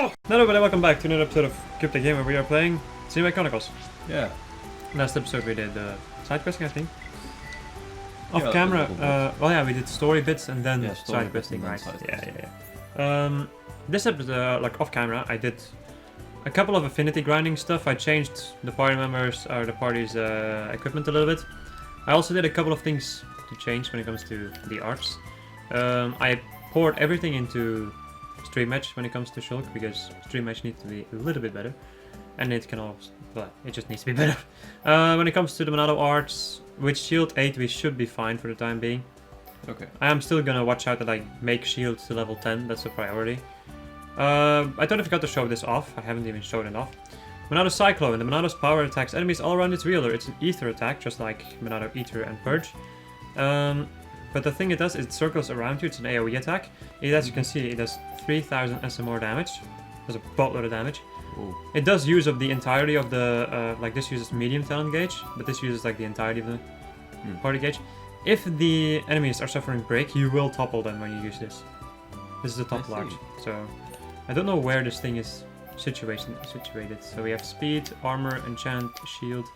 Hello everybody, welcome back to another episode of Cryptic Game where we are playing Xenoblade Chronicles. Yeah. Last episode we did side questing, I think. Off Yeah, camera, well yeah, we did story bits and then story side questing, right? side Yeah, questing. yeah. This episode, like off camera, I did a couple of affinity grinding stuff. I changed the party members, or the party's equipment a little bit. I also did a couple of things to change when it comes to the arts. I poured everything into Stream Match when it comes to Shulk, because Stream Match needs to be a little bit better. And it can also, well, it just needs to be better. When it comes to the Monado arts, with Shield 8 we should be fine for the time being. Okay. I am still gonna watch out that I make Shield to level 10, that's a priority. I totally forgot to show this off, I haven't even showed it off. Monado Cyclone, the Monado's power attacks enemies all around its wielder. It's an ether attack, just like Monado Ether and Purge. But the thing it does is it circles around you, it's an AoE attack. As you can see, it does 3000 SMR damage. That's a boatload of damage. Ooh. It does use up the entirety of the, like this uses medium talent gauge, but this uses like the entirety of the party gauge. If the enemies are suffering break, you will topple them when you use this. This is a top large, so I don't know where this thing is situated. So we have speed, armor, enchant, shield.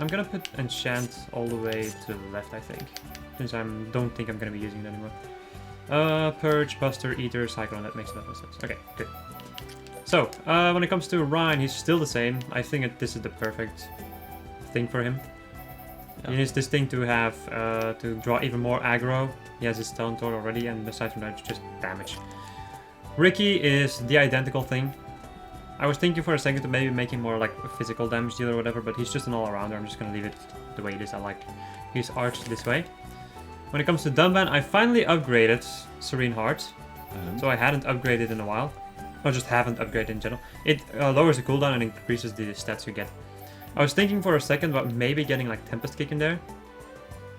I'm gonna put enchant all the way to the left, I think, since I don't think I'm gonna be using it anymore. Purge, Buster, Eater, Cyclone, that makes a lot of sense. Okay, good. So, when it comes to Ryan, he's still the same. I think this is the perfect thing for him. Yeah. He needs this thing to have, to draw even more aggro. He has his talent sword already, and aside from that, it's just damage. Ricky is the identical thing. I was thinking for a second to maybe make him more like a physical damage dealer or whatever, but he's just an all-rounder. I'm just gonna leave it the way it is. I like his art this way. When it comes to Dunban, I finally upgraded Serene Heart. So I hadn't upgraded in a while. Or just haven't upgraded in general. It lowers the cooldown and increases the stats you get. I was thinking for a second about maybe getting like Tempest Kick in there.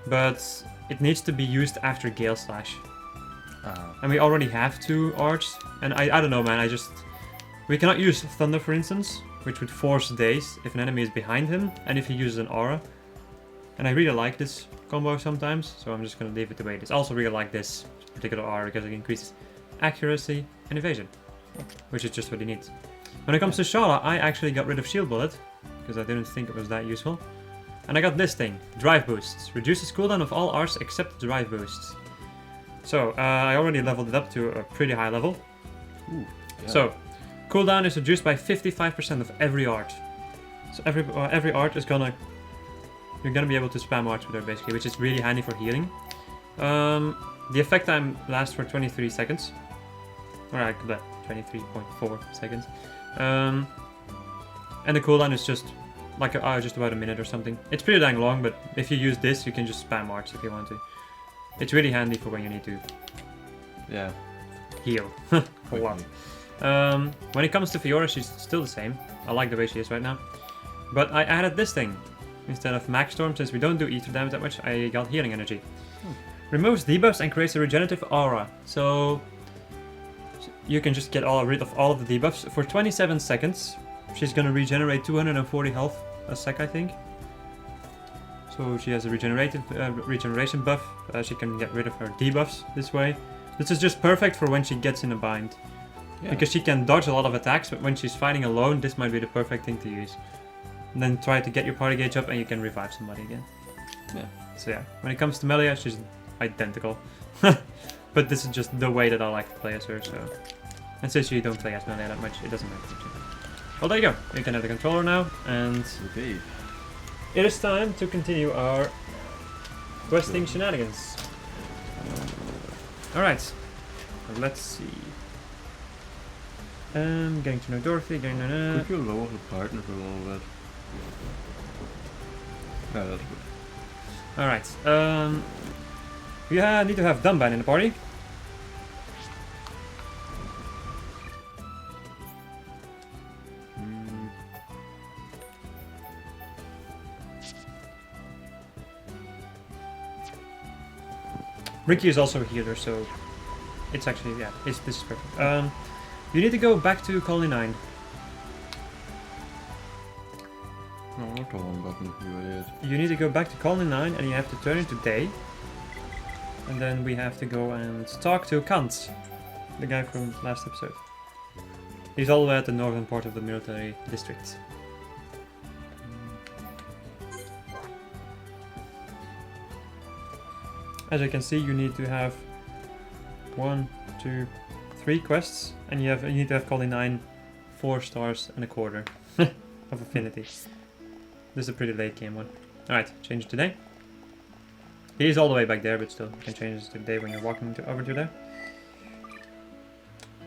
But it needs to be used after Gale Slash. And we already have 2 arts. And I don't know, man, we cannot use Thunder, for instance, which would force Daze if an enemy is behind him, and if he uses an aura. And I really like this combo sometimes, so I'm just gonna leave it the way it is. I also really like this particular aura because it increases accuracy and evasion, which is just what he needs. When it comes to Shala, I actually got rid of Shield Bullet, because I didn't think it was that useful. And I got this thing, Drive Boosts. Reduces cooldown of all arts except Drive Boosts. So, I already leveled it up to a pretty high level. Ooh, yeah. So, cooldown is reduced by 55% of every art. So every art is you're gonna be able to spam arts with her basically, which is really handy for healing. The effect time lasts for 23 seconds. Alright, 23.4 seconds. And the cooldown is just like just about a minute or something. It's pretty dang long, but if you use this, you can just spam arts if you want to. It's really handy for when you need to heal a lot. When it comes to Fiora, she's still the same. I like the way she is right now. But I added this thing. Instead of Max Storm, since we don't do ether damage that much, I got healing energy. Removes debuffs and creates a regenerative aura. So you can just get rid of all of the debuffs. For 27 seconds, she's gonna regenerate 240 health a sec, I think. So she has a regeneration buff. She can get rid of her debuffs this way. This is just perfect for when she gets in a bind. Yeah. Because she can dodge a lot of attacks, but when she's fighting alone, this might be the perfect thing to use. And then try to get your party gauge up and you can revive somebody again. Yeah. So yeah, when it comes to Melia, she's identical. But this is just the way that I like to play as her, so... And since you don't play as Melia that much, it doesn't matter. Well, there you go. You can have the controller now, and... Okay. It is time to continue our questing shenanigans. Alright, let's see. Getting to know Dorothy, getting to know... Could you lower the partner for a little bit? Yeah, that's good. Alright, we need to have Dunban in the party. Ricky is also a healer, so it's actually, yeah, this is perfect. You need to go back to Colony 9. No, not the one button, you idiot. You need to go back to Colony 9 and you have to turn into day. And then we have to go and talk to Kant, the guy from last episode. He's all the way at the northern part of the military district. As you can see, you need to have 1, 2, 3 quests, and you need to have Colony 9 4 stars and a quarter of affinity. This is a pretty late game one. Alright, change it to day. He is all the way back there, but still, you can change this to day when you're walking over to there.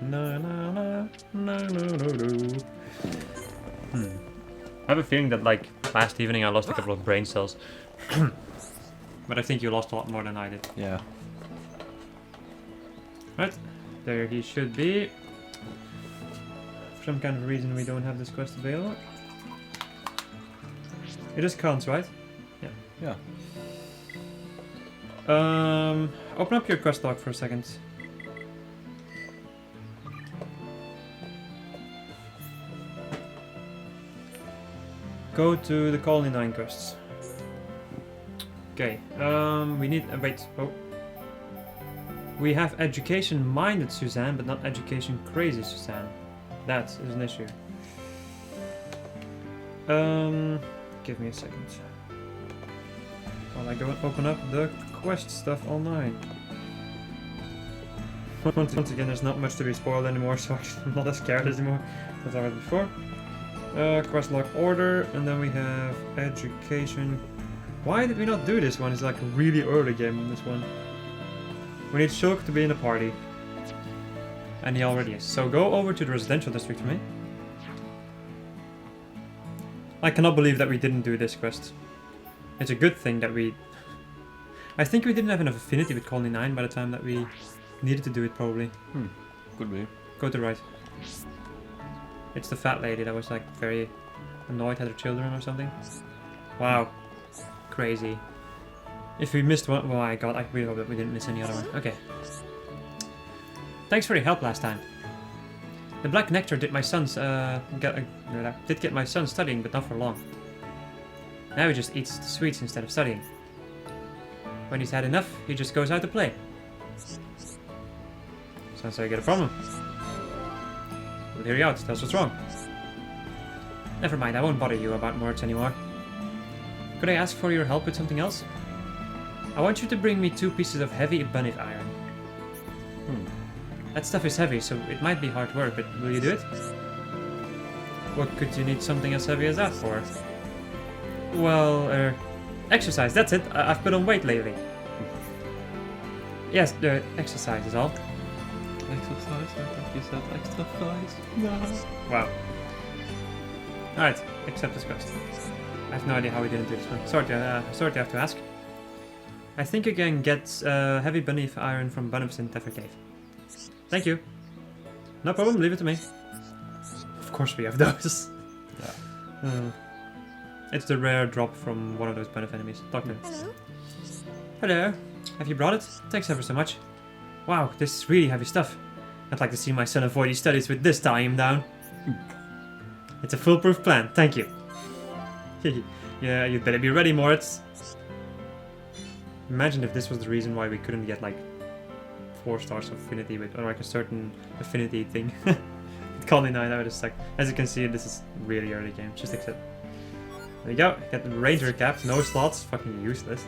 No, no, no, no, no, no, no. I have a feeling that, like, last evening I lost a couple of brain cells. But I think you lost a lot more than I did. Yeah. Right, there he should be. For some kind of reason we don't have this quest available. It just counts, right? Yeah. Open up your quest log for a second. Go to the Colony 9 quests. Okay, we need... wait, oh. We have education-minded Suzanne, but not education-crazy Suzanne. That is an issue. Give me a second. While I go and open up the quest stuff online. Once again, there's not much to be spoiled anymore, so I'm not as scared anymore as I was before. Quest log order, and then we have education. Why did we not do this one? It's like a really early game in this one. We need Shulk to be in the party. And he already is. So go over to the residential district for me. I cannot believe that we didn't do this quest. It's a good thing that we... I think we didn't have enough affinity with Colony 9 by the time that we needed to do it, probably. Could be. Go to the right. It's the fat lady that was like very annoyed at her children or something. Wow. Crazy. If we missed one... Oh my god, I really hope that we didn't miss any other one. Okay. Thanks for your help last time. The black nectar did my son's did get my son studying, but not for long. Now he just eats the sweets instead of studying. When he's had enough, he just goes out to play. Sounds like you get a problem. We'll hear you out, tell us what's wrong. Never mind, I won't bother you about words anymore. Could I ask for your help with something else? I want you to bring me 2 pieces of heavy ebonite iron. That stuff is heavy, so it might be hard work, but will you do it? What could you need something as heavy as that for? Well, exercise, that's it. I've put on weight lately. Yes, exercise is all. Exercise? I thought you said exercise. No. Wow. Alright, accept this quest. I have no idea how we didn't do this one. Sorry to have to ask. I think you can get heavy beneath iron from Beneficent Teffer Cave. Thank you. No problem, leave it to me. Of course we have those. Yeah. It's the rare drop from one of those Benef enemies. Talk to him. Hello. Have you brought it? Thanks ever so much. Wow, this is really heavy stuff. I'd like to see my son avoid his studies with this tying him down. It's a foolproof plan, thank you. Yeah, you'd better be ready, Moritz. Imagine if this was the reason why we couldn't get like 4 stars of affinity with, or like a certain affinity thing. With Colony 9, that would have sucked. As you can see, this is really early game. Just accept. There you go. Get the ranger cap, no slots, fucking useless.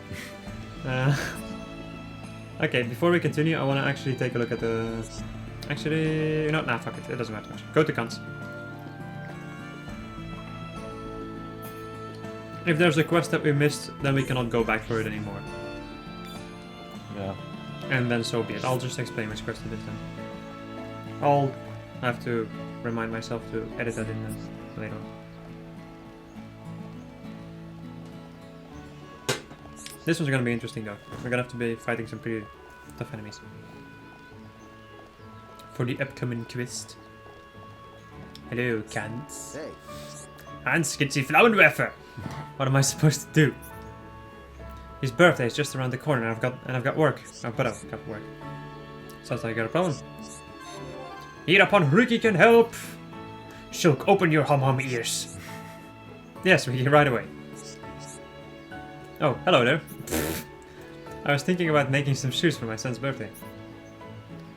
Okay, before we continue, I want to actually take a look at the. Actually, no, nah, fuck it. It doesn't matter much. Go to cons. If there's a quest that we missed, then we cannot go back for it anymore. Yeah. And then so be it. I'll just explain which quest it is then. I'll have to remind myself to edit that in then later on. This one's gonna be interesting though. We're gonna have to be fighting some pretty tough enemies. For the upcoming quest. Hello, Kant. Hey. Hans, get die Flauenwerfer! What am I supposed to do? His birthday is just around the corner, and I've got work. Oh, but I've got work. Sounds like I got a problem. Hereupon Ricky can help. Shulk, open your hum ears. Yes, Ricky, right away. Oh, hello there. I was thinking about making some shoes for my son's birthday.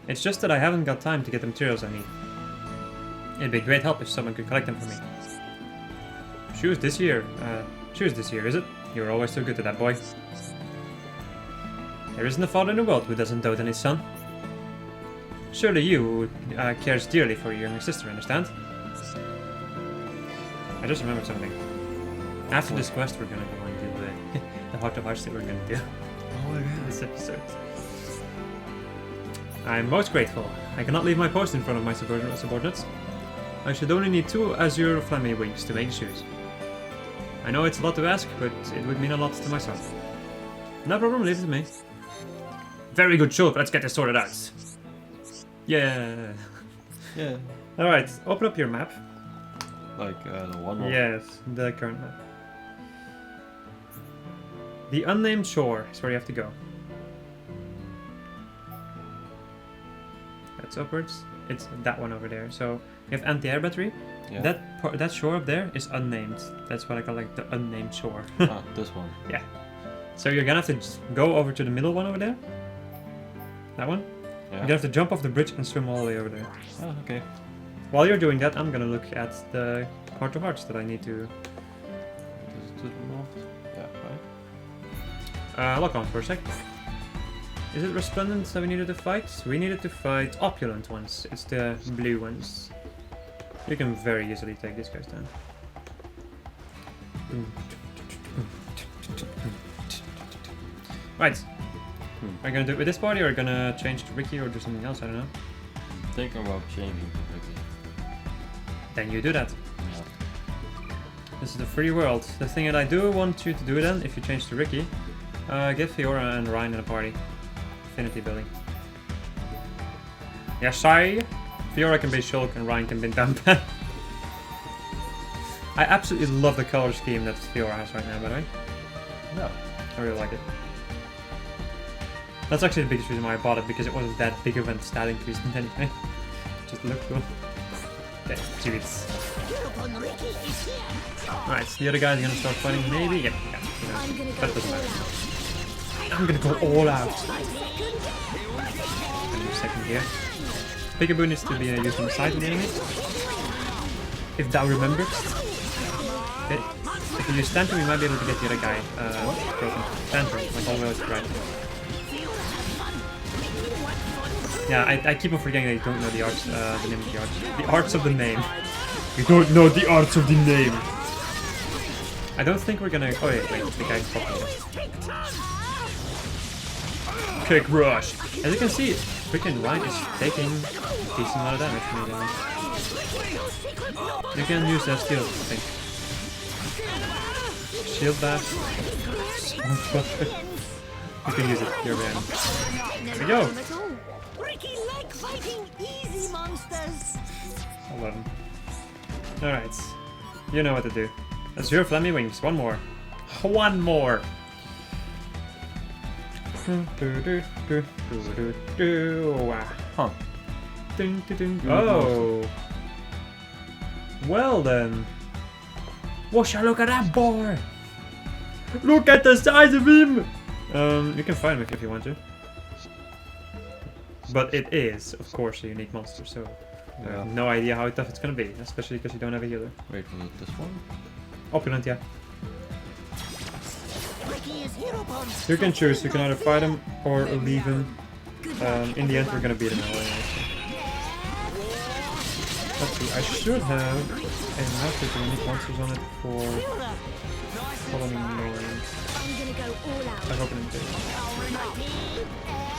It's just that I haven't got time to get the materials I need. It'd be a great help if someone could collect them for me. Shoes this year, is it? You're always so good to that, boy. There isn't a father in the world who doesn't dote on his son. Surely you cares dearly for your younger sister, understand? I just remembered something. After this quest, we're gonna go and do the Heart of Hearts that we're gonna do Oh my god. this episode. I'm most grateful. I cannot leave my post in front of my subordinates. I should only need 2 azure flammy wings to make shoes. I know it's a lot to ask, but it would mean a lot to myself. No problem, leave it to me. Very good, Shulk, let's get this sorted out. Yeah. Yeah. Alright, open up your map. Like the one. Yes, the current map. The unnamed shore is where you have to go. That's upwards. It's that one over there. So you have anti-air battery. Yeah. That shore up there is unnamed. That's what I call like the unnamed shore. Ah, this one. Yeah. So you're gonna have to go over to the middle one over there. That one. Yeah. You're gonna have to jump off the bridge and swim all the way over there. Oh, okay. While you're doing that, I'm gonna look at the Heart of Hearts that I need to This is to the north. Yeah, right. lock on for a sec. Is it Resplendent that we needed to fight? We needed to fight Opulent ones. It's the blue ones. You can very easily take these guys down. Right. Are you gonna do it with this party, or are you gonna change to wiki, or do something else? I don't know. Thinking about changing completely. Then you do that. Yeah. This is the free world. The thing that I do want you to do then, if you change to Ricky, get Fiora and Ryan in a party. Affinity building. Yes, I. Fiora can be Shulk and Ryan can be Dumpan. I absolutely love the color scheme that Fiora has right now, by the way. Yeah. I really like it. That's actually the biggest reason why I bought it, because it wasn't that big of a stat increase in anything. Just look cool. Okay, jeez. Alright, so the other guys are gonna start fighting, maybe? Yep, yeah. That doesn't matter. I'm gonna go all out. Give me a second here. Peekaboo needs to be used on the side of the enemy. If thou remembers. Okay. If you use Tantrum, you might be able to get the other guy broken. Tantrum, like always right. Yeah, I keep on forgetting that you don't know the arts, the name of the arts. The arts of the name. You don't know the arts of the name. I don't think we're gonna. Oh wait, the guy's popping. Kick rush. As you can see, freaking Ryan is taking a decent amount of damage from me now. You can use that shield, I think. Shield bash. You can use it. You're man. There we go. I love him. Alright. You know what to do. That's your flammy wings. One more. One more! Huh. Oh! Well then. Wosh, look at that boy! Look at the size of him! You can fight him if you want to. But it is, of course, a unique monster, so I have no idea how tough it's gonna be, especially because you don't have a healer. Wait, was it this one? Opulent, yeah. You can choose, you can either fight him or leave him. In the end, we're gonna beat him anyway. Let's see, I should have enough of the unique monsters on it for following noise. I hope it did.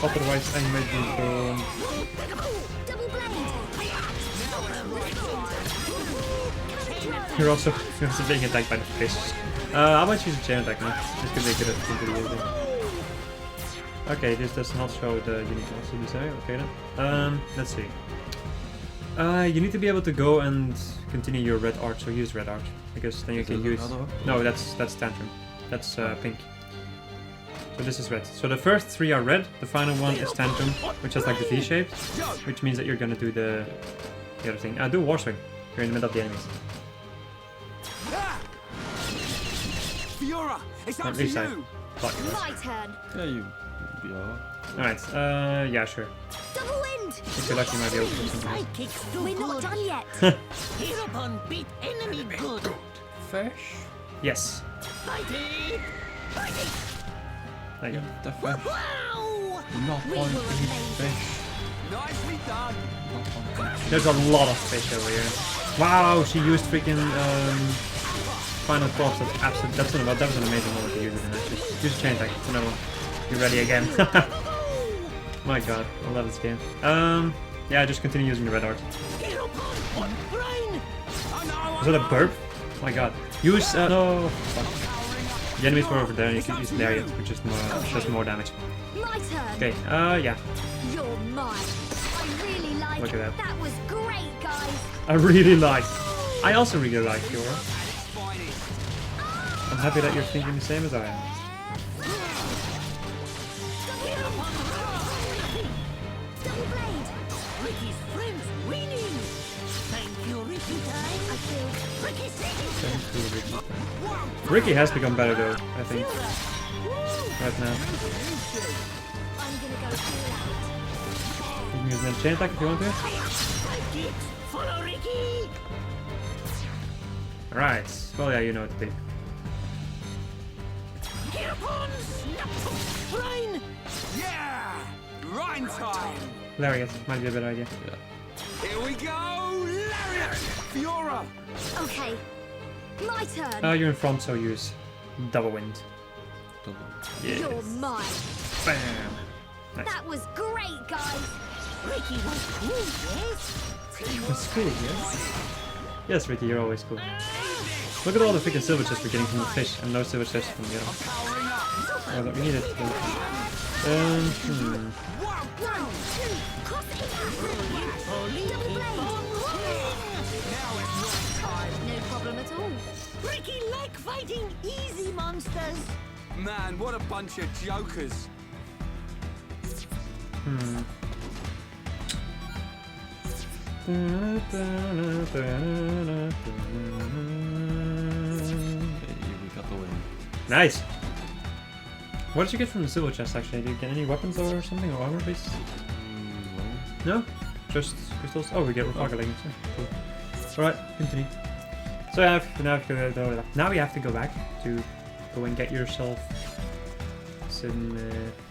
Otherwise, I might be You're also being attacked by the fish. I might use a chain attack now. This could make it a pretty easy. Okay, this does not show the unique monster design. Okay then. Let's see. You need to be able to go and continue your red art, so use red art. Because then you can use... No, that's Tantrum. That's pink. So this is red. So the first 3 are red, the final one is Tantrum, which has like the V shape, which means that you're gonna do the other thing. Do War Swing. You're in the middle of the enemies. Fiora, it's up to you. Block you. My turn. Yeah, you Yeah. Alright, yeah, sure. Double wind! If you're lucky, you might be able to put something else. Sidekicks do We're not done yet. Hereupon beat enemy good. Fish? Yes. Fighting! Fighting! There you go. The fish. Wow! Not We one were to eat amazing. fish. Nicely done. Not one to eat. There's a lot of fish over here. Wow, she used freaking final cross. That's that was an amazing moment to use it in actually. Use a chain attack. It's another one. You ready again? My god, I love this game. Yeah, just continue using the red art. Was that a burp? Oh my god. Use no. Fuck. The enemies were over there, and you can use Lariat, which is more does more damage. My turn. Okay. Yeah. You're mine. I really like Look at that. That was great, guys. I really like. I also really like Fiora. I'm happy that you're thinking the same as I am. Double blade. Ricky's friends winning. Thank you, Ricky time. I feel Ricky singing. Ricky has become better though, I think, right now. I'm gonna go all out. You can use an chain attack if you want to. Follow Ricky. Alright, well yeah, you know what to do. Hereupon snap. Rain. Yeah! Rhyme time! Lariat might be a better idea. Yeah. Here we go! Lariat! Fiora! Okay. My turn. You're in front, so use double wind. Double. Yes. You're mine. Bam! Nice. That was great, guys. Ricky was cool, yes? That's cool, yes? Yes, Ricky, you're always cool. Look at all the freaking silver chests we're getting from the fish, and no silver chests from the other one. Powering up! Oh, that we need it. One, two, cross it. Double blade. Now it's not time! No problem at all. Ricky like fighting easy monsters. Man, what a bunch of jokers! Okay, we got the win. Nice! What did you get from the silver chest actually? Did you get any weapons or something, or armor base? No? Just crystals? Oh, we get Refragger leggings. Cool. Alright, continue. So now we have to go back to go and get yourself some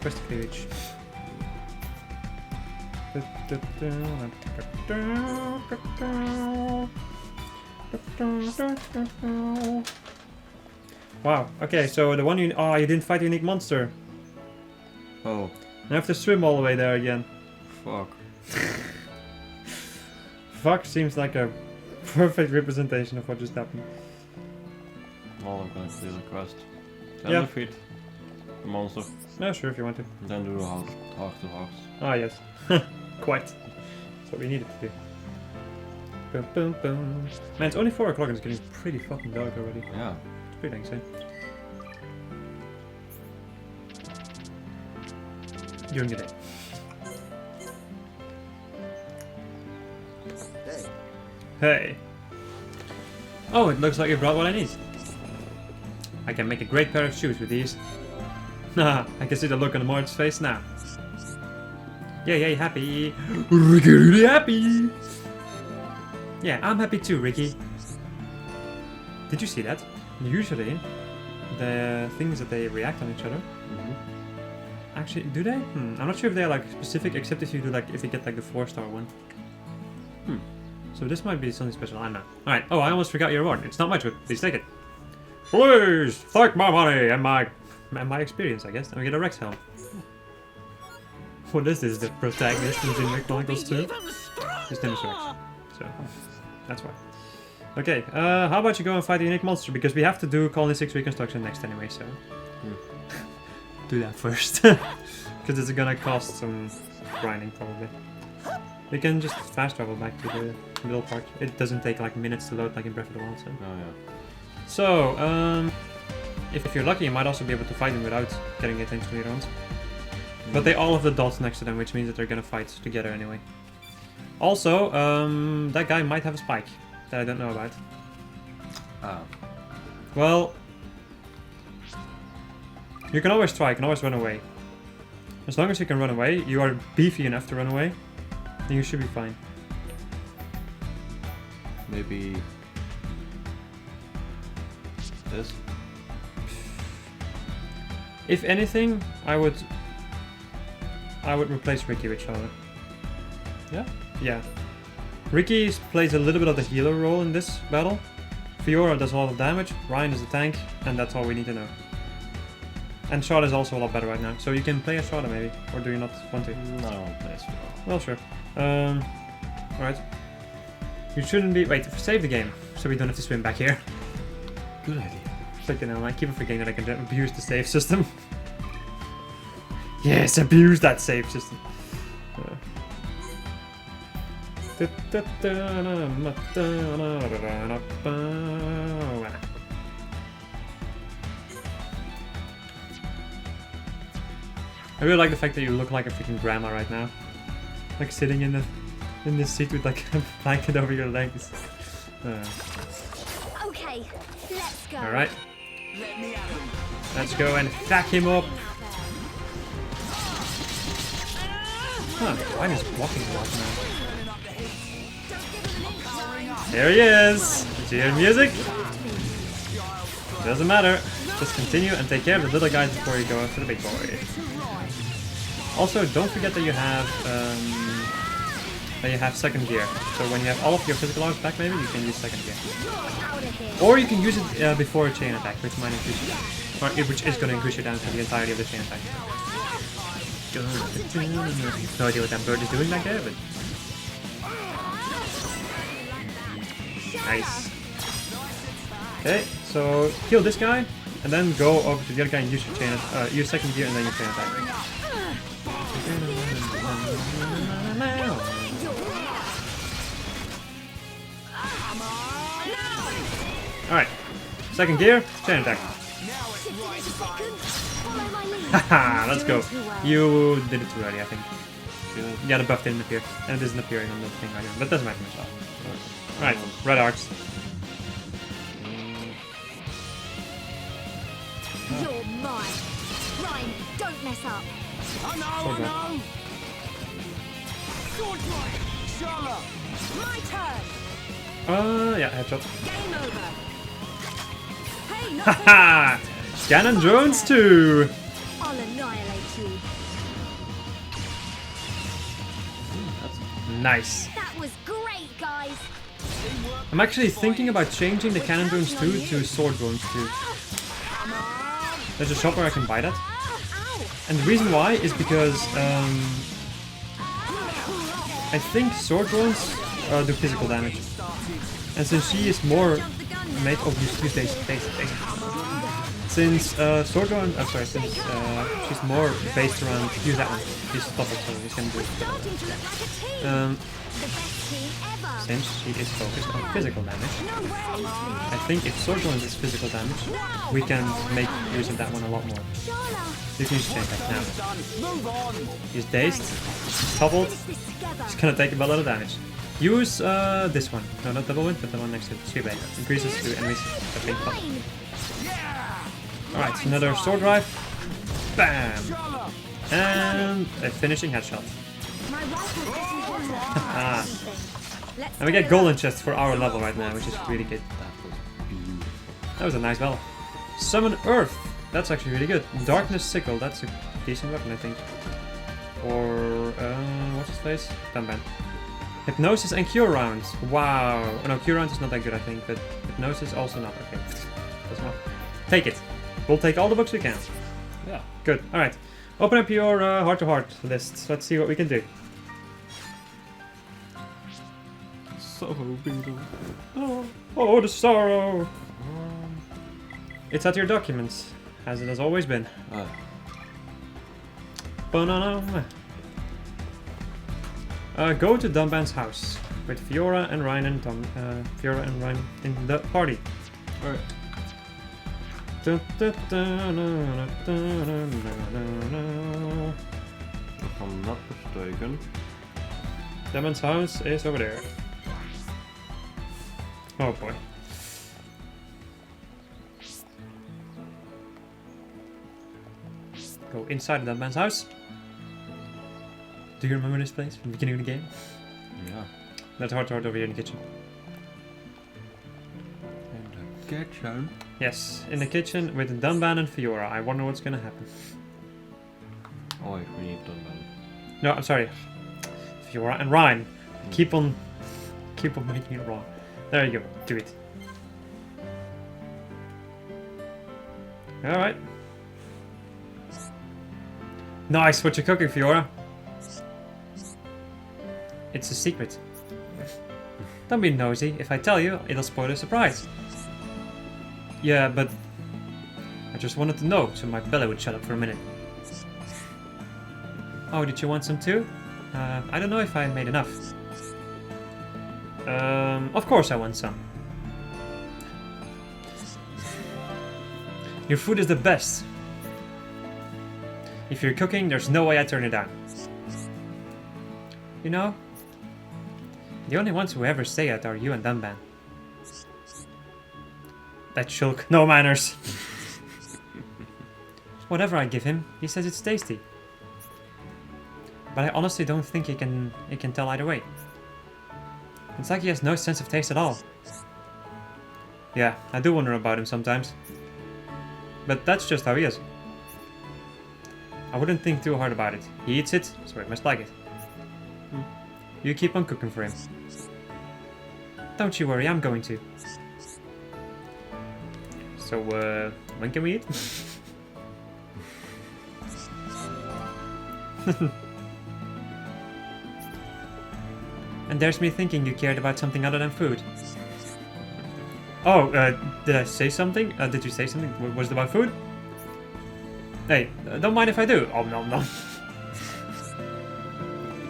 quest page. Wow, okay, so the one you didn't fight the unique monster. Oh, You have to swim all the way there again. fuck. Fuck seems like a perfect representation of what just happened. Well, I'm gonna clear the quest. Then Yeah. defeat the monster. No, sure, if you want to. Then do the heart to heart. Ah, yes. Quite. That's what we needed to do. Boom, boom, boom. Man, it's only 4 o'clock and it's getting pretty fucking dark already. Yeah. It's pretty insane. During the day. Hey. Oh, it looks like you brought what I need. I can make a great pair of shoes with these. Haha, I can see the look on Marge's face now. Yay, happy. Ricky, really happy. Yeah, I'm happy too, Ricky. Did you see that? Usually, the things that they react on each other. Actually, do they? I'm not sure if they're like specific, except if you do like if you get like the 4-star one. So this might be something special. I'm not. All right. Oh, I almost forgot your reward. It's not much, but please take it. Please take my money and my experience, I guess. And we get a Rex helm. What is this? The protagonist in Xenoblade Chronicles 2? His name is Rex. So that's why. Okay. How about you go and fight the unique monster, because we have to do Colony 6 reconstruction next anyway. So do that first, because it's gonna cost some grinding probably. You can just fast travel back to the middle part. It doesn't take like minutes to load like in Breath of the Wild. So. Oh yeah. So, if you're lucky, you might also be able to fight them without getting attention later on. But they all have the dots next to them, which means that they're gonna fight together anyway. Also, that guy might have a spike that I don't know about. Ah. Well, you can always try, you can always run away. As long as you can run away, you are beefy enough to run away, then you should be fine. Maybe this. If anything, I would replace Ricky with Charlotte. Yeah. Yeah. Ricky plays a little bit of the healer role in this battle. Fiora does a lot of damage, Ryan is the tank, and that's all we need to know. And Charlotte is also a lot better right now, so you can play as Charlotte maybe, or do you not want to? No, I won't play as well. Well, sure. Alright. You shouldn't be... Wait, save the game, so we don't have to swim back here. Good idea. Freaking hell, I keep forgetting that I can abuse the save system. Yes, abuse that save system. I really like the fact that you look like a freaking grandma right now. Like sitting in the seat with like a blanket over your legs. Okay, let's go. Alright, Let me at him. let's go and thack him up. Huh, mine is blocking a lot now. Turning up the heat. Don't give him an inch, Powering up. There he is! Did you hear music? Doesn't matter. Just continue and take care of the little guys before you go after the big boy. Also, don't forget that you have second gear. So when you have all of your physical arms back, maybe you can use second gear. out of here. Or you can use it before a chain attack, which might increase you, or which is going to increase you down for the entirety of the chain attack. No idea what that bird is doing back there, but nice. Okay, so kill this guy, and then go over to the other guy and use your chain, use second gear and then your chain attack. Alright, second gear, chain attack. Haha, let's go. You did it too early, I think. Yeah, the buff didn't appear, and it isn't appearing on the thing either, but it doesn't matter much. Alright, red arcs. You're mine. Ryan, don't mess up. I know. Sword drive. Charlotte. My turn. Yeah, headshot. Game over. Hey, no. Haha! Cannon drones too! I'll annihilate you. Nice. That was great, guys. I'm actually thinking about changing the cannon drones too to sword drones too. There's a shop where I can buy that. Ow. And the reason why is because I think sword drones do physical damage. And since she is more made of use base. Since sword drone, since she's more based around use that one. She's tougher, so he's gonna do it. Starting to look like a team. The best team ever. Since she is focused on physical damage, No way. I think if sword drone is physical damage, we can make use of that one a lot more. Sharla. You can use chain attack now. Done. Move on. He's dazed, he's toppled, Finish this together. he's gonna take a lot of damage. Use this one. No, not double wind, but the one next to it. Sweep blade. Increases to enemies that being top. Mine. Alright, so another sword drive. Bam! Charlotte. And a finishing headshot. My rifle's getting hotter. Ah. Let's And we get golden chests for our level right now, which is really good. That was beautiful. That was a nice battle. Summon Earth. That's actually really good. Darkness Sickle. That's a decent weapon, I think. Or what's his face? Dunban. Hypnosis and Cure Rounds. Wow. Oh, no, Cure Rounds is not that good, I think, but Hypnosis also not. Okay. Doesn't matter. Take it. We'll take all the books we can. Yeah. Good. All right. Open up your heart-to-heart list. Let's see what we can do. So beautiful. Oh, the sorrow. It's at your documents, as it has always been. Ba-na-na. Go to Dunban's house with Fiora and Ryan and Fiora and Ryan in the party. Alright. If I'm not mistaken. Dunban's house is over there. Oh boy. Go inside Dunban's house. Do you remember this place from the beginning of the game? Yeah. That's hard over here in the kitchen. In the kitchen. Yes, in the kitchen with Dunban and Fiora. I wonder what's gonna happen. Oh, if we need done No, I'm sorry. Fiora and Ryan. Keep on making it wrong. There you go. Do it. Alright. Nice, what you cooking, Fiora? It's a secret. Don't be nosy. If I tell you, it'll spoil the surprise. Yeah, but I just wanted to know, so my belly would shut up for a minute. Oh, did you want some too? I don't know if I made enough. Of course I want some. Your food is the best. If you're cooking, there's no way I turn it down. You know, the only ones who ever say it are you and Dunban. That shulk, no manners. Whatever I give him, he says it's tasty. But I honestly don't think he can tell either way. It's like he has no sense of taste at all. Yeah, I do wonder about him sometimes. But that's just how he is. I wouldn't think too hard about it. He eats it, so he must like it. You keep on cooking for him. Don't you worry, I'm going to. So, when can we eat? And there's me thinking you cared about something other than food. Oh, did I say something? Did you say something? Was it about food? Hey, don't mind if I do. Oh, no, no.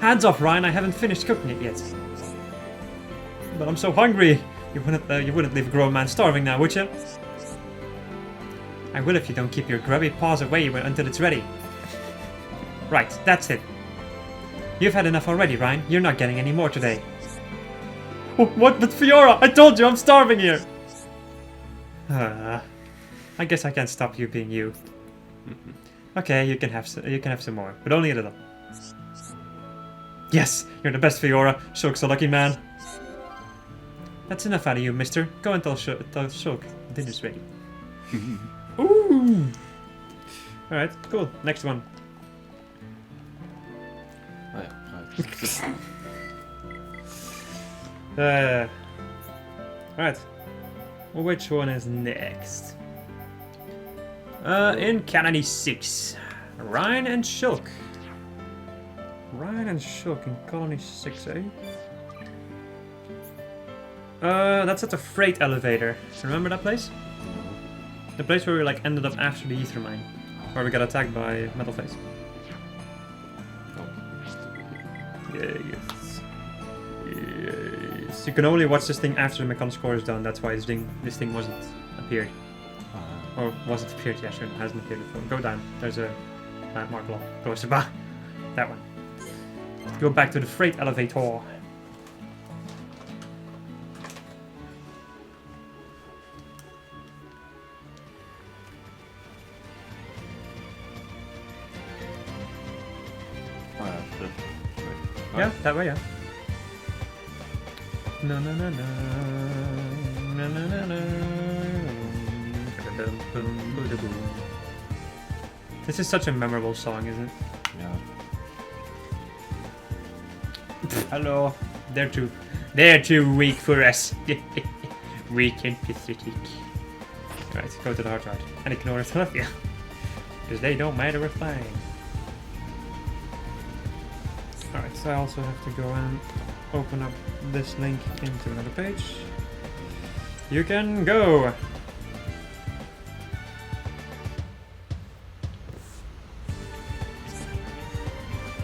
Hands off, Ryan. I haven't finished cooking it yet. But I'm so hungry. You wouldn't leave a grown man starving now, would you? I will if you don't keep your grubby paws away until it's ready. Right, that's it. You've had enough already, Ryan. You're not getting any more today. What? But Fiora, I told you I'm starving here. I guess I can't stop you being you. Okay, you can have some more, but only a little. Yes, you're the best, Fiora. Shulk's a lucky man. That's enough out of you, mister. Go and tell Shulk dinner's ready. Ooh! Alright, cool. Next one. Oh, yeah, right. Alright. Which one is next? In Colony 6. Ryan and Shulk. Ryan and Shulk in Colony 6, eh? That's at the freight elevator. Remember that place? The place where we like ended up after the ether mine. Where we got attacked by Metalface. Yes. Yes. You can only watch this thing after the mechanical score is done. That's why this thing wasn't appeared. Or wasn't appeared, yeah, sure, it hasn't appeared before. Go down. There's a landmark law. Close to that one. Go back to the freight elevator. Yeah, that way, yeah. No, no, no, no. No, no, no, no. This is such a memorable song, isn't it? Yeah. Hello. They're too weak for us. Weak and pathetic. Right, go to the hard drive and ignore Philadelphia. Because they don't matter a thing. Alright, so I also have to go and open up this link into another page. You can go!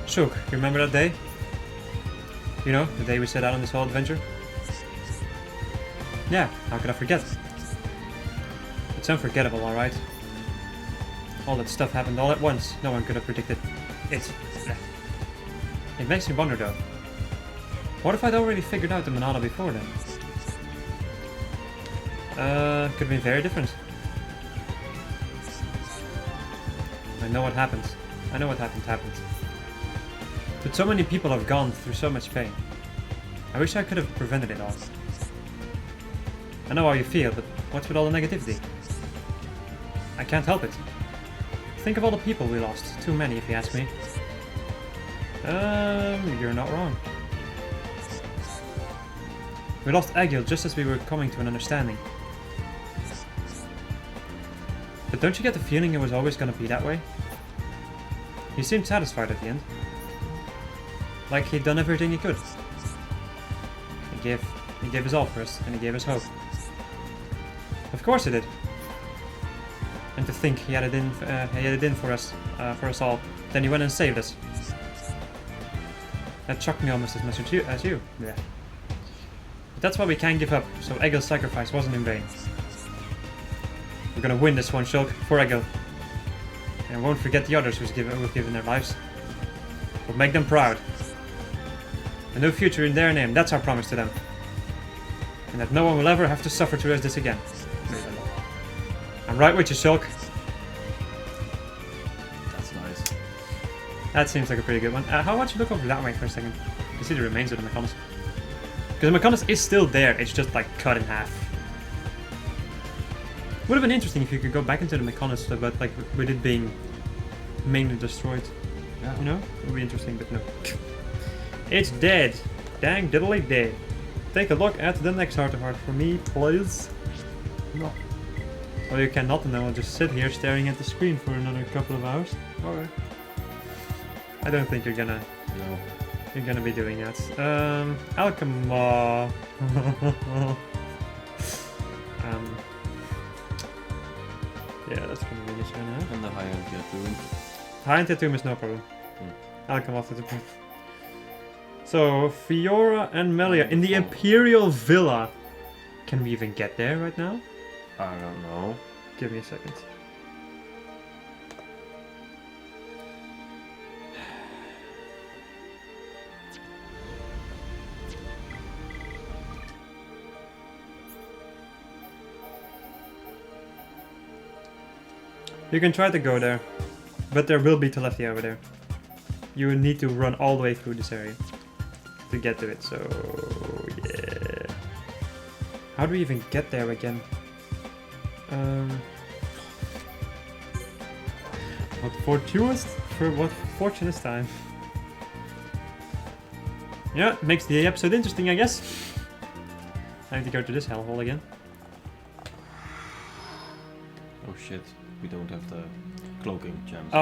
Shulk, you remember that day? You know, the day we set out on this whole adventure? Yeah, how could I forget? It's unforgettable, alright. All that stuff happened all at once. No one could have predicted it. It makes me wonder though. What if I'd already figured out the Manada before then? Could have been very different. I know what happened. I know what happened. But so many people have gone through so much pain. I wish I could have prevented it all. I know how you feel, but what's with all the negativity? I can't help it. Think of all the people we lost. Too many, if you ask me. You're not wrong. We lost Agil just as we were coming to an understanding. But don't you get the feeling it was always gonna be that way? He seemed satisfied at the end. Like he'd done everything he could. He gave his all for us, and he gave us hope. Of course he did. And to think he had it in for us all. Then he went and saved us. That shocked me almost as much as you. Yeah. But that's why we can't give up, so Egil's sacrifice wasn't in vain. We're gonna win this one, Shulk, for Egil. And won't forget the others who've given their lives. We'll make them proud. A new future in their name, that's our promise to them. And that no one will ever have to suffer through this again. I'm right with you, Shulk. That's nice. That seems like a pretty good one. How about you look over that way for a second? You see the remains of the Mechonis. Because the Mechonis is still there, it's just like cut in half. Would have been interesting if you could go back into the Mechonis, but like with it being mainly destroyed. Yeah. You know? It would be interesting, but no. It's dead. Dang diddly dead. Take a look at the next heart to heart for me, please. No. Well, you cannot, and then I'll just sit here staring at the screen for another couple of hours. Alright. I don't think you're gonna be doing that. Alchema. Yeah, that's gonna be an issue now. And the high-end Yatoon. High-end tomb is no problem. I'll come after the proof. So, Fiora and Melia in the Imperial Villa. Can we even get there right now? I don't know. Give me a second. You can try to go there, but there will be Telephia over there. You will need to run all the way through this area to get to it, so yeah. How do we even get there again? What fortunate time. Yeah, makes the episode interesting, I guess. I need to go to this hellhole again. Oh shit, we don't have the cloaking gems.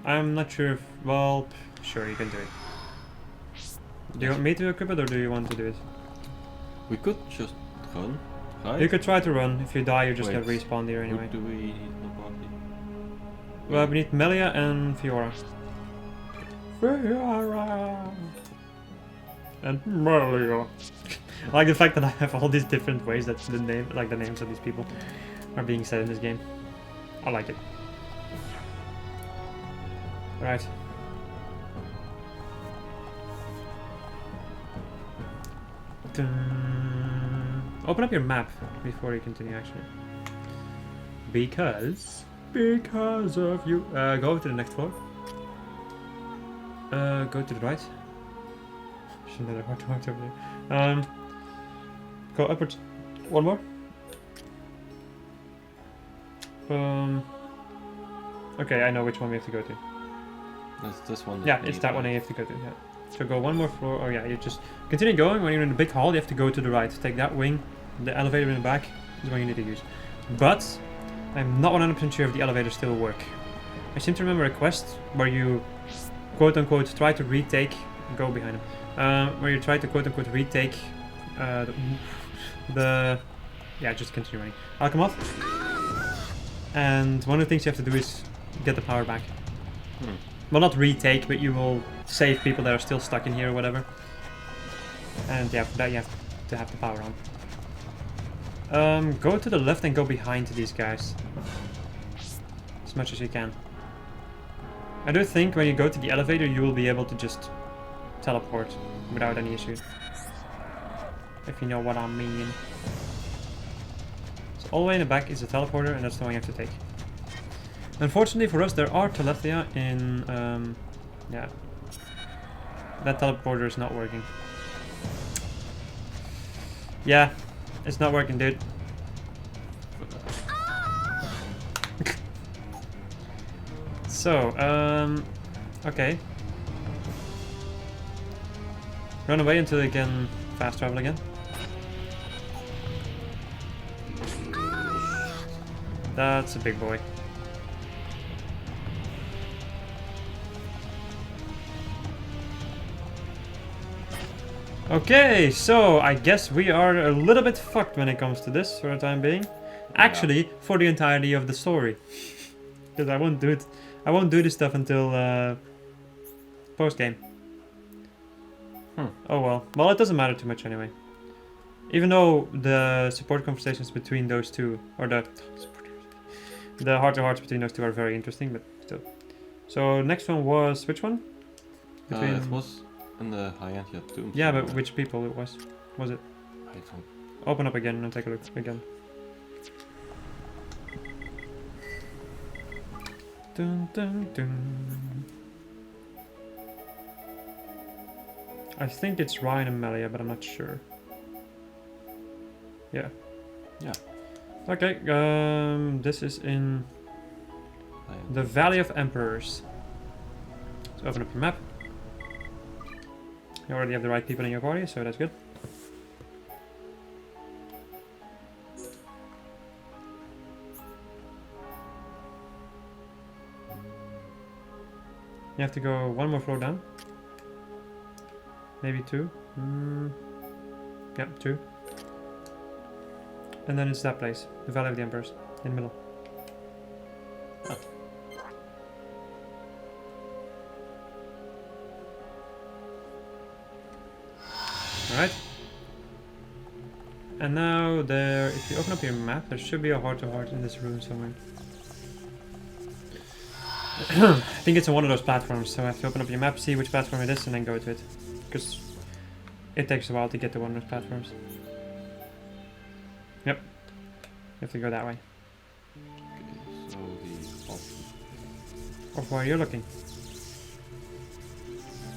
I'm not sure if, well, sure, you can do it. Do you want me to equip it, or do you want to do it? We could just run, right? You could try to run. If you die, you just Wait, get respawned here anyway. What do we need in the party? Well, we need Melia and Fiora. Fiora! And Melia. I like the fact that I have all these different ways that the names of these people are being said in this game. I like it. Right. Open up your map before you continue, actually. Because of you. Go to the next floor. Go to the right. Shouldn't have hard to walk over there. Go upwards. One more. Okay, I know which one we have to go to. That's this one. Yeah, it's that one you have to go to. Yeah. So go one more floor. Oh yeah, you just continue going. When you're in the big hall, you have to go to the right. Take that wing. The elevator in the back is one you need to use. But I'm not 100% sure if the elevators still work. I seem to remember a quest where you quote-unquote try to retake. Go behind him. Where you try to quote-unquote retake the yeah, just continue running. I'll come off. And one of the things you have to do is get the power back. Well, not retake, but you will save people that are still stuck in here or whatever. And yeah, for that you have to have the power on. Go to the left and go behind these guys. As much as you can. I do think when you go to the elevator, you will be able to just teleport without any issue. If you know what I mean. So all the way in the back is a teleporter, and that's the one you have to take. Unfortunately for us, there are Telethia in... yeah. That teleporter is not working. Yeah, it's not working, dude. So, okay. Run away until they can fast travel again. That's a big boy. Okay, so I guess we are a little bit fucked when it comes to this for the time being. Actually, for the entirety of the story. Because I won't do it. I won't do this stuff until post-game. Oh well. Well, it doesn't matter too much anyway. Even though the support conversations between those two, or the heart-to-hearts between those two are very interesting, but still. So next one was which one? It was in the high-end yet too. Yeah, but which people it was? Was it? I don't. Open up again and take a look again. Dun, dun, dun. I think it's Ryan and Melia, but I'm not sure. Yeah. Yeah. Okay, this is in the Valley of Emperors. So open up your map. You already have the right people in your party, so that's good. You have to go one more floor down. Maybe two. Yeah, two. And then it's that place, the Valley of the Emperors, in the middle. Oh. Alright. And now there, if you open up your map, there should be a heart-to-heart in this room somewhere. I think it's on one of those platforms, so I have to open up your map, see which platform it is, and then go to it. Because it takes a while to get to one of those platforms. Yep. You have to go that way. Okay, so the option. Of where you're looking.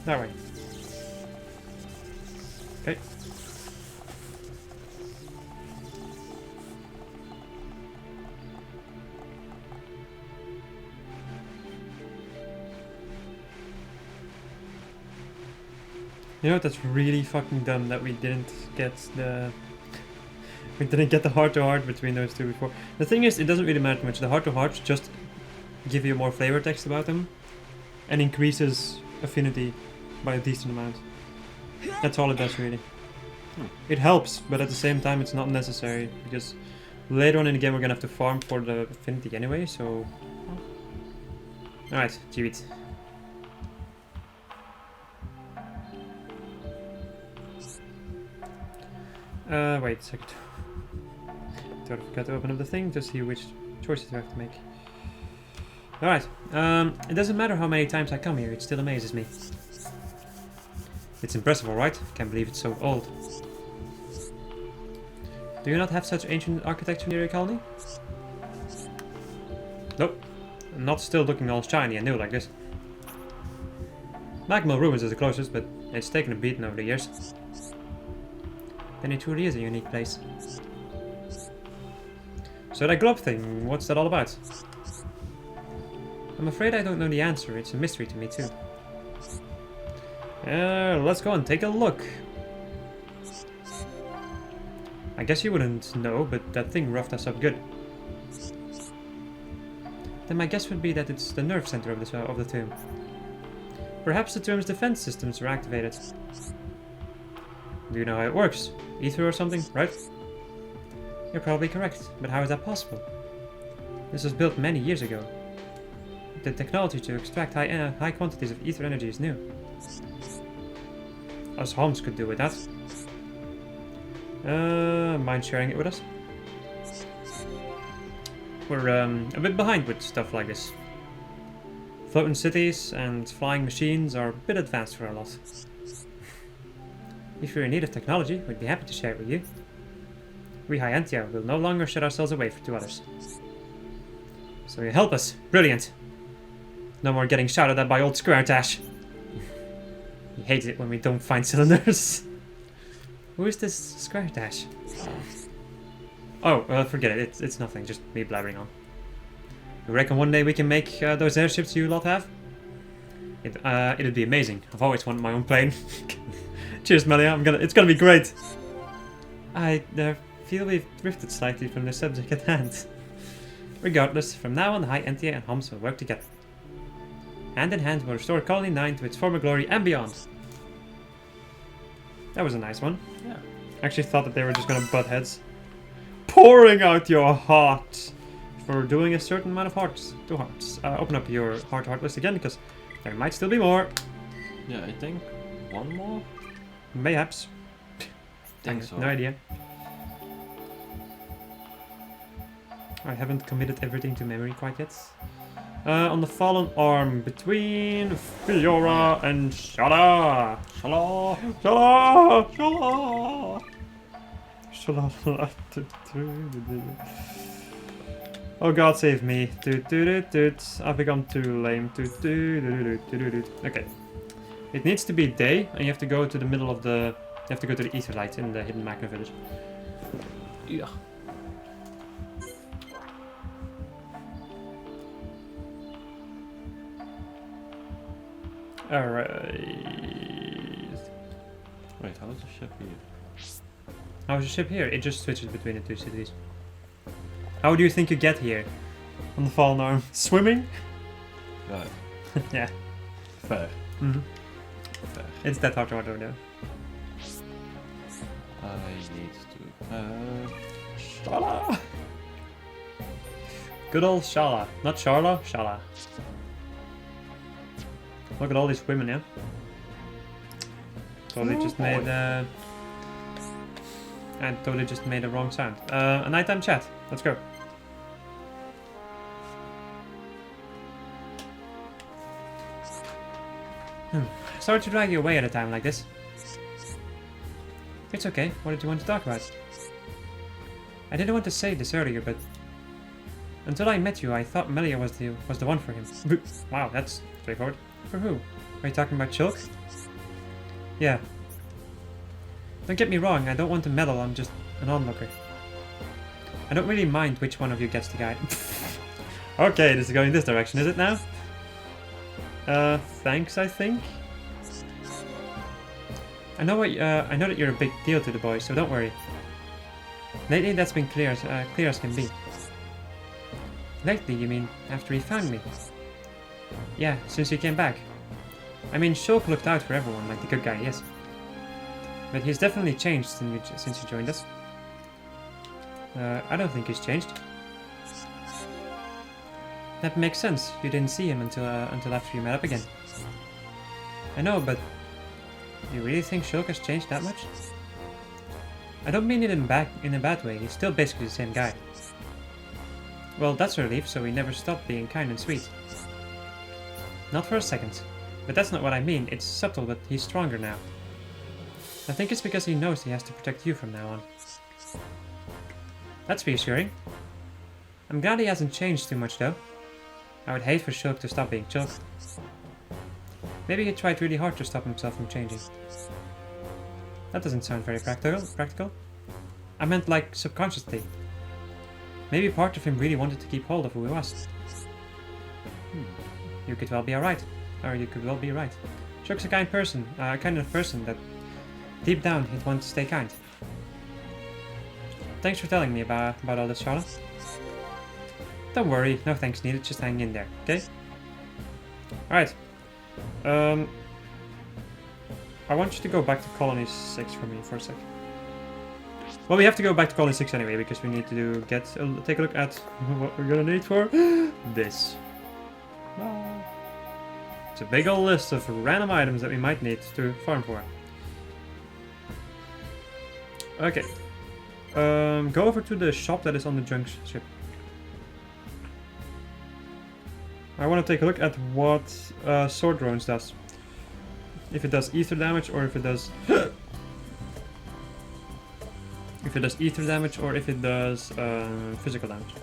That way. Okay. You know what, that's really fucking dumb that we didn't get the... We didn't get the heart-to-heart between those two before. The thing is, it doesn't really matter much. The heart-to-hearts just give you more flavor text about them. And increases affinity by a decent amount. That's all it does, really. It helps, but at the same time it's not necessary. Because later on in the game we're gonna have to farm for the affinity anyway, so... Alright, Jeet. Wait a second. Totally forgot to open up the thing to see which choices you have to make. Alright, it doesn't matter how many times I come here, it still amazes me. It's impressive, alright? Can't believe it's so old. Do you not have such ancient architecture near your colony? Nope. Not still looking all shiny and new like this. Magma Ruins is the closest, but it's taken a beating over the years. Then it truly is a unique place. So that globe thing, what's that all about? I'm afraid I don't know the answer, it's a mystery to me too. Let's go and take a look. I guess you wouldn't know, but that thing roughed us up good. Then my guess would be that it's the nerve center of the tomb. Perhaps the tomb's defense systems are activated. Do you know how it works? Ether or something, right? You're probably correct, but how is that possible? This was built many years ago. The technology to extract high quantities of ether energy is new. Us Holmes could do with that. Mind sharing it with us? We're a bit behind with stuff like this. Floating cities and flying machines are a bit advanced for a lot. If you're in need of technology, we'd be happy to share it with you. We Hyantia will no longer shut ourselves away to others. So you help us. Brilliant. No more getting shouted at by old Square Dash. He hates it when we don't find cylinders. Who is this Square Dash? Oh, forget it. It's nothing. Just me blabbering on. You reckon one day we can make those airships you lot have? It'd be amazing. I've always wanted my own plane. Cheers, Melia. It's gonna be great. I feel we've drifted slightly from the subject at hand. Regardless, from now on, High NTA and Homs will work together. Hand in hand, we'll restore Colony 9 to its former glory and beyond. That was a nice one. Yeah. I actually thought that they were just gonna butt heads. Pouring out your heart for doing a certain amount of hearts. 2 hearts. Open up your heart list again, because there might still be more. Yeah, I think one more? Mayhaps. Think so. No idea. I haven't committed everything to memory quite yet. On the fallen arm between Fiora and Shala. Shala! Shala! Shala! Shala! Oh God, save me! I've become too lame. Okay. It needs to be day, and you have to go to the middle of the. You have to go to the ether light in the hidden Magna village. Yeah. Alright. Wait, how is the ship here? How's the ship here? It just switches between the 2 cities. How do you think you get here? On the fallen arm? Swimming? Yeah. Yeah. Fair. Mm-hmm. Fair. It's that hard to order now. I need to... Shala! Good old Shala. Not Sharla, Shala. Look at all these women, yeah? Totally just made I totally just made a wrong sound. A nighttime chat. Let's go. Sorry to drag you away at a time like this. It's okay. What did you want to talk about? I didn't want to say this earlier, but until I met you, I thought Melia was the one for him. Wow, that's straightforward. For who? Are you talking about Chulk? Yeah. Don't get me wrong, I don't want to meddle, I'm just an onlooker. I don't really mind which one of you gets the guide. Okay, this is going this direction, is it now? Thanks, I think? I know that you're a big deal to the boys, so don't worry. Lately that's been clear as can be. Lately, you mean after he found me? Yeah, since he came back. I mean, Shulk looked out for everyone like the good guy he is. But he's definitely changed since he joined us. I don't think he's changed. That makes sense. You didn't see him until after you met up again. I know, but you really think Shulk has changed that much? I don't mean it in a bad way. He's still basically the same guy. Well, that's a relief, so he never stopped being kind and sweet. Not for a second. But that's not what I mean. It's subtle, but he's stronger now. I think it's because he knows he has to protect you from now on. That's reassuring. I'm glad he hasn't changed too much, though. I would hate for Shulk to stop being Shulk. Maybe he tried really hard to stop himself from changing. That doesn't sound very practical. I meant like subconsciously. Maybe part of him really wanted to keep hold of who he was. You could well be alright. Or you could well be right. Shulk's a kind person, kind of person that deep down he'd want to stay kind. Thanks for telling me about all this, Charlotte. Don't worry, no thanks needed, just hang in there, okay? Alright. I want you to go back to Colony 6 for me for a sec. Well, we have to go back to Colony 6 anyway, because we need to take a look at what we're gonna need for this. It's a big old list of random items that we might need to farm for. Okay. Go over to the shop that is on the junk ship. I want to take a look at what sword drones does. If it does ether damage or if it does if it does ether damage or if it does physical damage.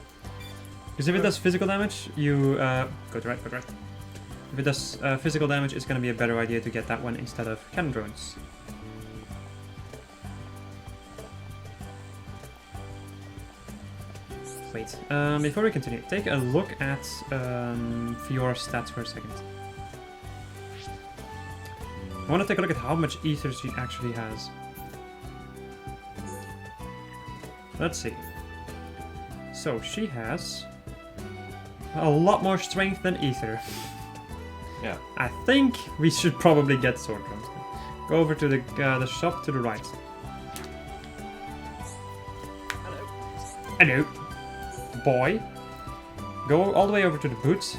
Because if it does physical damage, you go to right, go to right. If it does physical damage, it's gonna be a better idea to get that one instead of cannon drones. Wait, before we continue, take a look at Fiora's stats for a second. I want to take a look at how much ether she actually has. Let's see. So she has a lot more strength than ether. Yeah. I think we should probably get sword drones. Go over to the shop to the right. Hello. Boy. Go all the way over to the boots.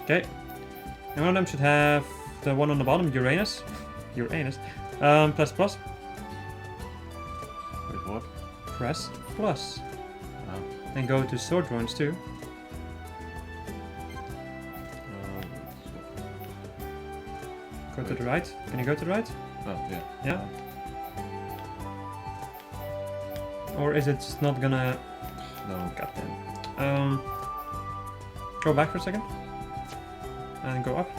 Okay. And one of them should have the one on the bottom, Uranus. Uranus. Plus plus. Wait, what? Press plus. Oh. And go to sword drones too. Go to the right. Can you go to the right? Oh, yeah. Yeah. Or is it just not gonna... No. Goddamn. Go back for a second. And go up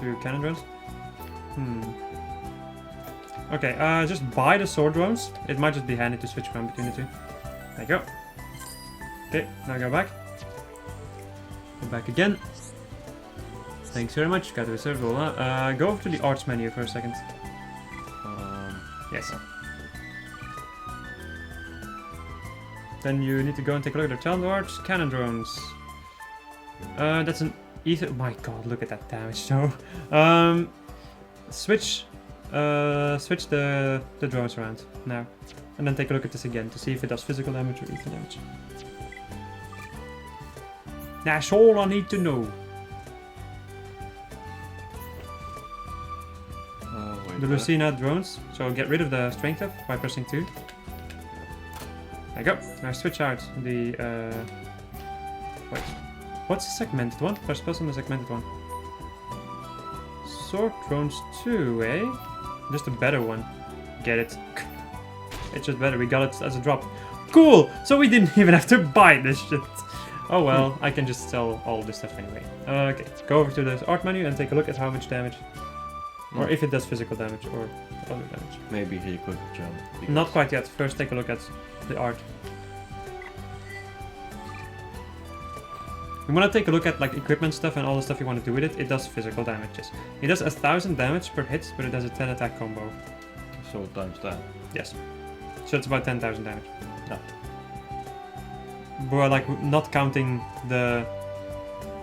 to cannon drones. Okay, just buy the sword drones. It might just be handy to switch around between the two. There you go. Okay, now go back. Go back again. Thanks very much. Got to reserve. Go over to the arts menu for a second. Yes. Then you need to go and take a look at the talent arts, cannon drones. That's an ether. Oh my god, look at that damage. So, switch the drones around now, and then take a look at this again to see if it does physical damage or ether damage. That's all I need to know. Wait, The what? Lucina drones. So get rid of the strength up by pressing 2. There you go. Now switch out the wait. What's the segmented one? Press plus on the segmented one. Sword drones 2, eh? Just a better one. Get it. It's just better. We got it as a drop. Cool! So we didn't even have to buy this shit. Oh well, I can just sell all this stuff anyway. Okay, go over to the art menu and take a look at how much damage. Or if it does physical damage or other damage. Maybe he could jump. because- Not quite yet. First take a look at the art. You want to take a look at like equipment stuff and all the stuff you want to do with it. It does physical damages. It does 1000 damage per hit, but it does a 10 attack combo. So times that. Yes. So it's about 10,000 damage. Yeah. But like not counting the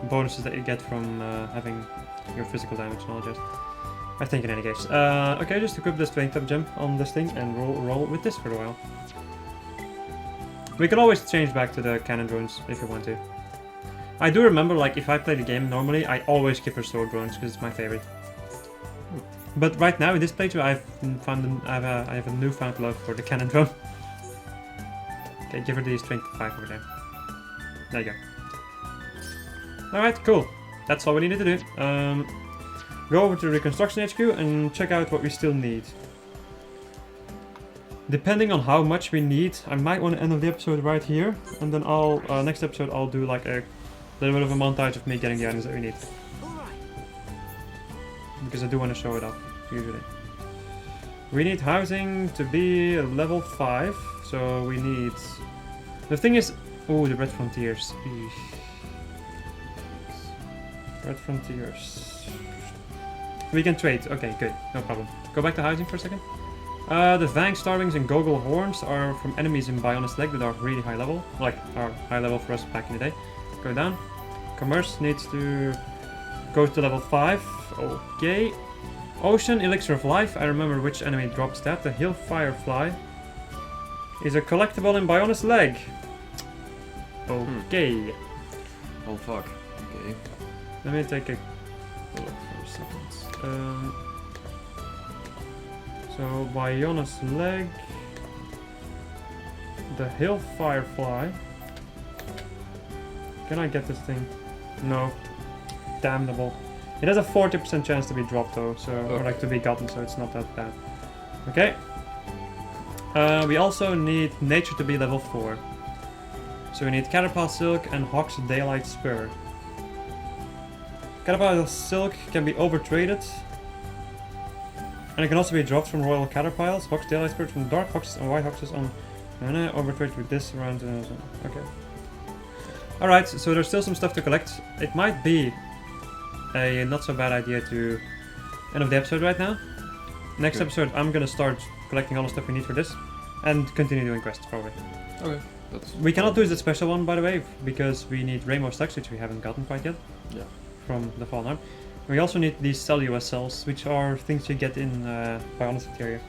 bonuses that you get from having your physical damage and all that. I think in any case. Okay, just equip the strength up gem on this thing and roll with this for a while. We can always change back to the cannon drones if you want to. I do remember, like, if I play the game normally, I always give her sword drones because it's my favorite. But right now in this playthrough, I have a newfound love for the cannon drone. Okay, give her the strength 5 over there. There you go. Alright, cool. That's all we needed to do. Go over to the Reconstruction HQ and check out what we still need. Depending on how much we need, I might want to end the episode right here, and then I'll next episode I'll do like a little bit of a montage of me getting the items that we need, because I do want to show it off usually. We need housing to be level 5, so we need. The thing is, oh, the Red Frontiers. Eesh. Red Frontiers. We can trade. Okay, good. No problem. Go back to housing for a second. The Vang Starwings and Goggle Horns are from enemies in Bionis Leg that are really high level. Like, are high level for us back in the day. Go down. Commerce needs to go to level 5. Okay. Ocean Elixir of Life. I remember which enemy drops that. The Hill Firefly is a collectible in Bionis Leg. Okay. Oh fuck. Okay. Let me take a look for a second. So Bionis Leg, the Hill Firefly. Can I get this thing? No. Damnable. It has a 40% chance to be dropped though, so or like to be gotten, so it's not that bad. Okay. We also need nature to be level 4. So we need Caterpillar Silk and Hawk's Daylight Spur. Caterpillar Silk can be overtraded. And it can also be dropped from Royal Caterpillars. Hawk's Daylight Spur from Dark Foxes and White Foxes on overtrade with this around. Okay. Alright, so there's still some stuff to collect. It might be a not so bad idea to end of the episode right now. Next Okay. episode I'm gonna start collecting all the stuff we need for this. And continue doing quests probably. Okay, that's... We cannot do the special one by the way, because we need Rainbow Stacks, which we haven't gotten quite yet. Yeah. From the Fallen Arm. We also need these Cellulose cells, which are things you get in Bionis Interior.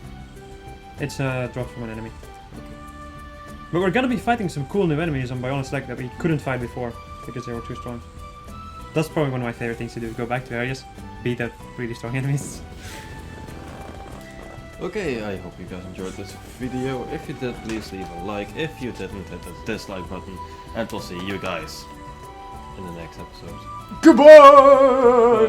It's a drop from an enemy. But we're gonna be fighting some cool new enemies on Bionis Select that we couldn't fight before, because they were too strong. That's probably one of my favorite things to do, go back to areas, beat up really strong enemies. Okay, I hope you guys enjoyed this video. If you did, please leave a like. If you didn't, hit the dislike button. And we'll see you guys in the next episode. Goodbye!